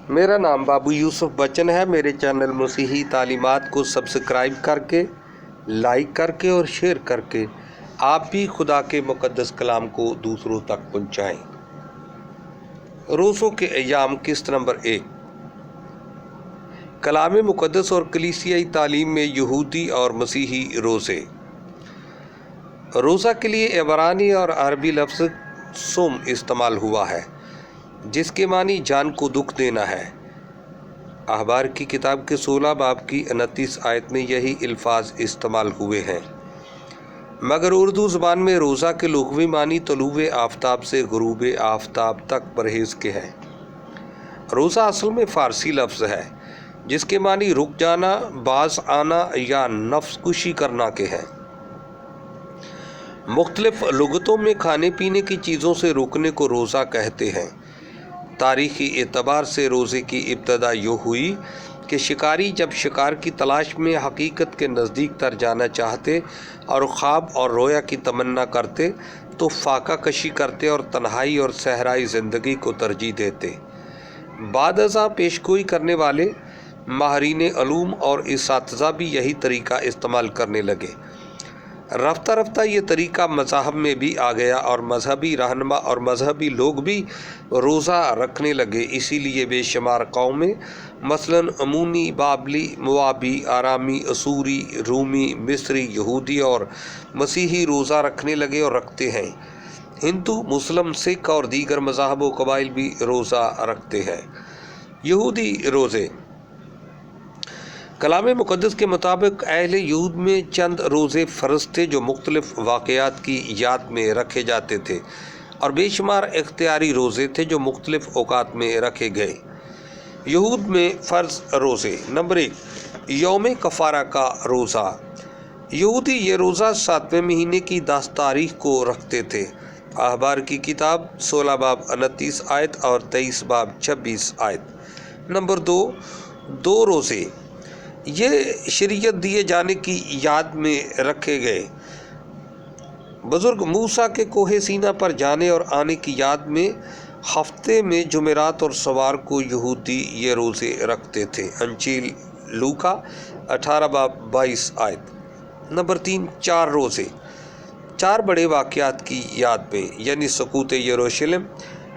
میرا نام بابو یوسف بچن ہے۔ میرے چینل مسیحی تعلیمات کو سبسکرائب کر کے، لائک کر کے اور شیئر کر کے آپ بھی خدا کے مقدس کلام کو دوسروں تک پہنچائیں۔ روزوں کے ایام قسط نمبر 1۔ کلام مقدس اور کلیسیائی تعلیم میں یہودی اور مسیحی روزے۔ روزہ کے لیے عبرانی اور عربی لفظ صوم استعمال ہوا ہے، جس کے معنی جان کو دکھ دینا ہے۔ اخبار کی کتاب کے 16 باب کی 29 آیت میں یہی الفاظ استعمال ہوئے ہیں، مگر اردو زبان میں روزہ کے لغوی معنی طلوع آفتاب سے غروب آفتاب تک پرہیز کے ہیں۔ روزہ اصل میں فارسی لفظ ہے، جس کے معنی رک جانا، باز آنا یا نفس کشی کرنا کے ہیں۔ مختلف لغتوں میں کھانے پینے کی چیزوں سے رکنے کو روزہ کہتے ہیں۔ تاریخی اعتبار سے روزے کی ابتدا یوں ہوئی کہ شکاری جب شکار کی تلاش میں حقیقت کے نزدیک تر جانا چاہتے اور خواب اور رویا کی تمنا کرتے تو فاقہ کشی کرتے اور تنہائی اور صحرائی زندگی کو ترجیح دیتے۔ بعد ازاں پیش گوئی کرنے والے ماہرین علوم اور اساتذہ بھی یہی طریقہ استعمال کرنے لگے۔ رفتہ رفتہ یہ طریقہ مذاہب میں بھی آ گیا اور مذہبی رہنما اور مذہبی لوگ بھی روزہ رکھنے لگے۔ اسی لیے بے شمار قومیں مثلاً امونی، بابلی، موابی، آرامی، اسوری، رومی، مصری، یہودی اور مسیحی روزہ رکھنے لگے اور رکھتے ہیں۔ ہندو، مسلم، سکھ اور دیگر مذاہب و قبائل بھی روزہ رکھتے ہیں۔ یہودی روزے۔ کلام مقدس کے مطابق اہل یہود میں چند روزے فرض تھے جو مختلف واقعات کی یاد میں رکھے جاتے تھے، اور بے شمار اختیاری روزے تھے جو مختلف اوقات میں رکھے گئے۔ یہود میں فرض روزے۔ نمبر 1، یوم کفارہ کا روزہ۔ یہودی یہ روزہ 7ویں مہینے کی 10 تاریخ کو رکھتے تھے۔ اخبار کی کتاب 16 باب 29 آیت اور 23 باب 26 آیت۔ نمبر 2، 2 روزے۔ یہ شریعت دیے جانے کی یاد میں رکھے گئے۔ بزرگ موسیٰ کے کوہ سینا پر جانے اور آنے کی یاد میں ہفتے میں جمعرات اور سوار کو یہودی یہ روزے رکھتے تھے۔ انجیل لوکا 18 باب 22 آیت۔ نمبر 3، 4 روزے۔ 4 بڑے واقعات کی یاد میں، یعنی سقوط یروشلم،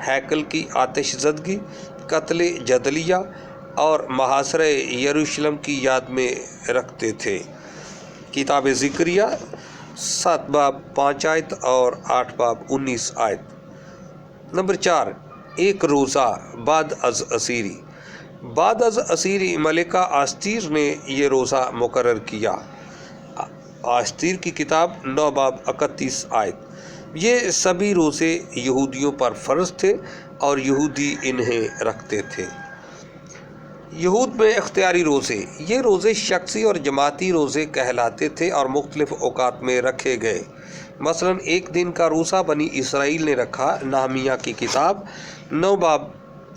ہیکل کی آتش زدگی، قتل جدلیہ اور محاصرہ یروشلم کی یاد میں رکھتے تھے۔ کتاب زکریا 7 باب 5 آیت اور 8 باب 19 آیت۔ نمبر 4، 1 روزہ بعد از اسیری۔ بعد از اسیری ملکہ آستیر نے یہ روزہ مقرر کیا۔ آستیر کی کتاب 9 باب 31 آیت۔ یہ سبھی روزے یہودیوں پر فرض تھے اور یہودی انہیں رکھتے تھے۔ یہود میں اختیاری روزے۔ یہ روزے شخصی اور جماعتی روزے کہلاتے تھے اور مختلف اوقات میں رکھے گئے۔ مثلاً 1 دن کا روزہ بنی اسرائیل نے رکھا، نہمیہ کی کتاب 9 باب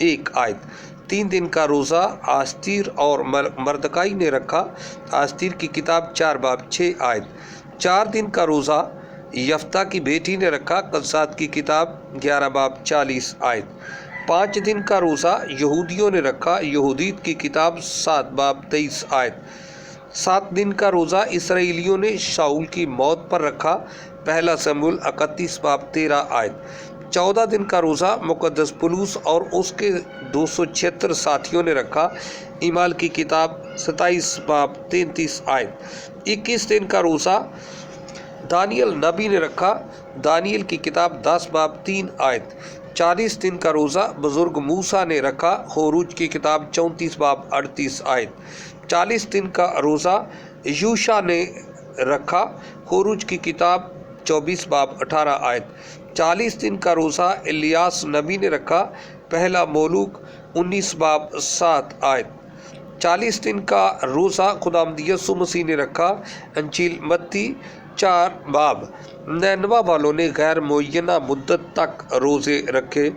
1 آیت۔ 3 دن کا روزہ آستیر اور مردکائی نے رکھا، آستیر کی کتاب 4 باب 6 آیت۔ 4 دن کا روزہ یفتہ کی بیٹی نے رکھا، قصات کی کتاب 11 باب 40 آیت۔ 5 دن کا روزہ یہودیوں نے رکھا، یہودیت کی کتاب 7 باب 23 آیت۔ 7 دن کا روزہ اسرائیلیوں نے شاؤل کی موت پر رکھا، پہلا سموئیل 31 باب 13 آیت۔ 14 دن کا روزہ مقدس پولس اور اس کے 276 ساتھیوں نے رکھا، اعمال کی کتاب 27 باب 33 آیت۔ 21 دن کا روزہ دانیل نبی نے رکھا، دانیل کی کتاب 10 باب 3 آیت۔ 40 دن کا روزہ بزرگ موسیٰ نے رکھا، خروج کی کتاب 34 باب 38 آیت۔ 40 دن کا روزہ یوشع نے رکھا، خروج کی کتاب 24 باب 18 آیت۔ 40 دن کا روزہ الیاس نبی نے رکھا، پہلا مولوک 19 باب 7 آیت۔ 40 دن کا روزہ خداوند یسوع مسیح نے رکھا، انجیل متی 4 باب۔ نینوا والوں نے غیر معینہ مدت تک روزے رکھے،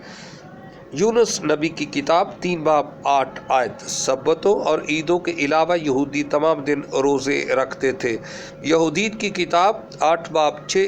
یونس نبی کی کتاب 3 باب 8 آیت۔ سبتوں اور عیدوں کے علاوہ یہودی تمام دن روزے رکھتے تھے، یہودیت کی کتاب 8 باب 6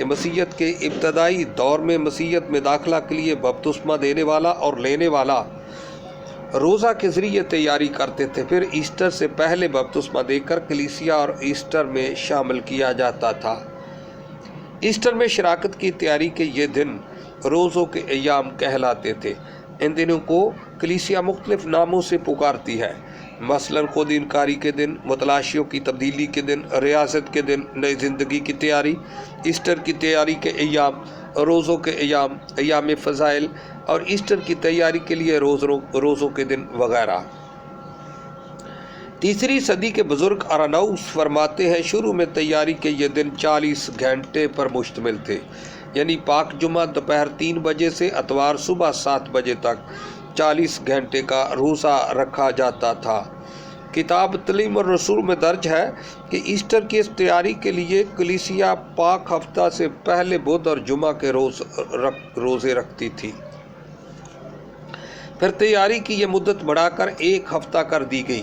کہ مسیحیت کے ابتدائی دور میں مسیحیت میں داخلہ کے لیے بپتسمہ دینے والا اور لینے والا روزہ کے ذریعے تیاری کرتے تھے، پھر ایسٹر سے پہلے بپتسمہ دے کر کلیسیا اور ایسٹر میں شامل کیا جاتا تھا۔ ایسٹر میں شراکت کی تیاری کے یہ دن روزوں کے ایام کہلاتے تھے۔ ان دنوں کو کلیسیا مختلف ناموں سے پکارتی ہے، مثلاً خود انکاری کے دن، متلاشیوں کی تبدیلی کے دن، ریاست کے دن، نئی زندگی کی تیاری، ایسٹر کی تیاری کے ایام، روزوں کے ایام، ایام فضائل اور ایسٹر کی تیاری کے لیے روزوں کے دن وغیرہ۔ تیسری صدی کے بزرگ ارانوس فرماتے ہیں شروع میں تیاری کے یہ دن 40 گھنٹے پر مشتمل تھے، یعنی پاک جمعہ دوپہر 3 بجے سے اتوار صبح 7 بجے تک 40 گھنٹے کا روزہ رکھا جاتا تھا۔ کتاب تعلیم الرسول میں درج ہے کہ ایسٹر کی اس تیاری کے لیے کلیسیا پاک ہفتہ سے پہلے بدھ اور جمعہ کے روزے رکھتی تھی۔ پھر تیاری کی یہ مدت بڑھا کر 1 ہفتہ کر دی گئی۔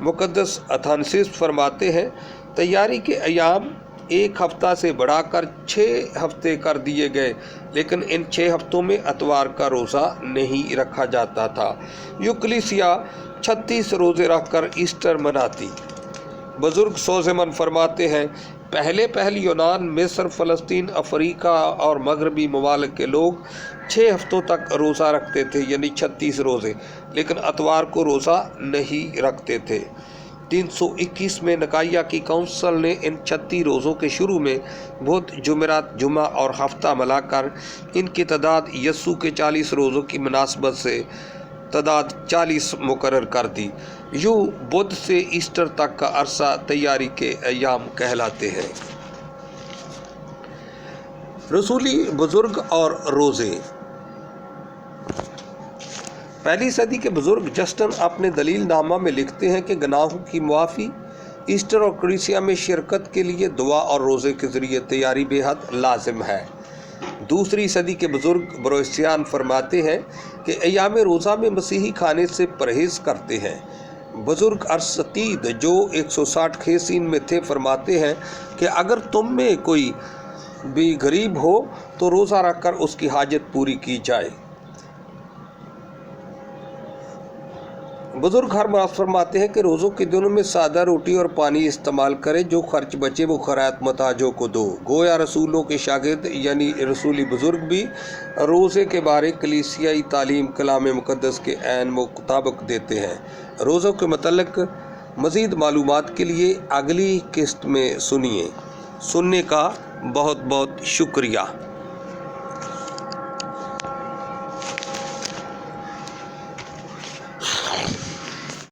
مقدس اتھانسس فرماتے ہیں تیاری کے ایام 1 ہفتہ سے بڑھا کر 6 ہفتے کر دیے گئے، لیکن ان 6 ہفتوں میں اتوار کا روزہ نہیں رکھا جاتا تھا۔ یوں کلیسیا 36 روزے رکھ کر ایسٹر مناتی۔ بزرگ سوزمن فرماتے ہیں پہلے یونان، مصر، فلسطین، افریقہ اور مغربی ممالک کے لوگ 6 ہفتوں تک روزہ رکھتے تھے، یعنی 36 روزے، لیکن اتوار کو روزہ نہیں رکھتے تھے۔ 321 میں نکائیہ کی کونسل نے ان 36 روزوں کے شروع میں بدھ، جمعرات، جمعہ اور ہفتہ ملا کر ان کی تعداد یسوع کے 40 روزوں کی مناسبت سے تعداد 40 مقرر کر دی۔ یوں بدھ سے ایسٹر تک کا عرصہ تیاری کے ایام کہلاتے ہیں۔ رسولی بزرگ اور روزے۔ پہلی صدی کے بزرگ جسٹن اپنے دلیل نامہ میں لکھتے ہیں کہ گناہوں کی معافی ایسٹر اور کلیسیا میں شرکت کے لیے دعا اور روزے کے ذریعے تیاری بے حد لازم ہے۔ دوسری صدی کے بزرگ بروسیان فرماتے ہیں کہ ایام روزہ میں مسیحی کھانے سے پرہیز کرتے ہیں۔ بزرگ ارسطید جو 160 خیسین میں تھے فرماتے ہیں کہ اگر تم میں کوئی بھی غریب ہو تو روزہ رکھ کر اس کی حاجت پوری کی جائے۔ بزرگ ہرمراس فرماتے ہیں کہ روزوں کے دنوں میں سادہ روٹی اور پانی استعمال کرے، جو خرچ بچے وہ خیرات محتاجوں کو دو۔ گویا رسولوں کے شاگرد یعنی رسولی بزرگ بھی روزے کے بارے کلیسیائی تعلیم کلام مقدس کے عین مطابق دیتے ہیں۔ روزوں کے متعلق مزید معلومات کے لیے اگلی قسط میں سنیے۔ سننے کا بہت بہت شکریہ۔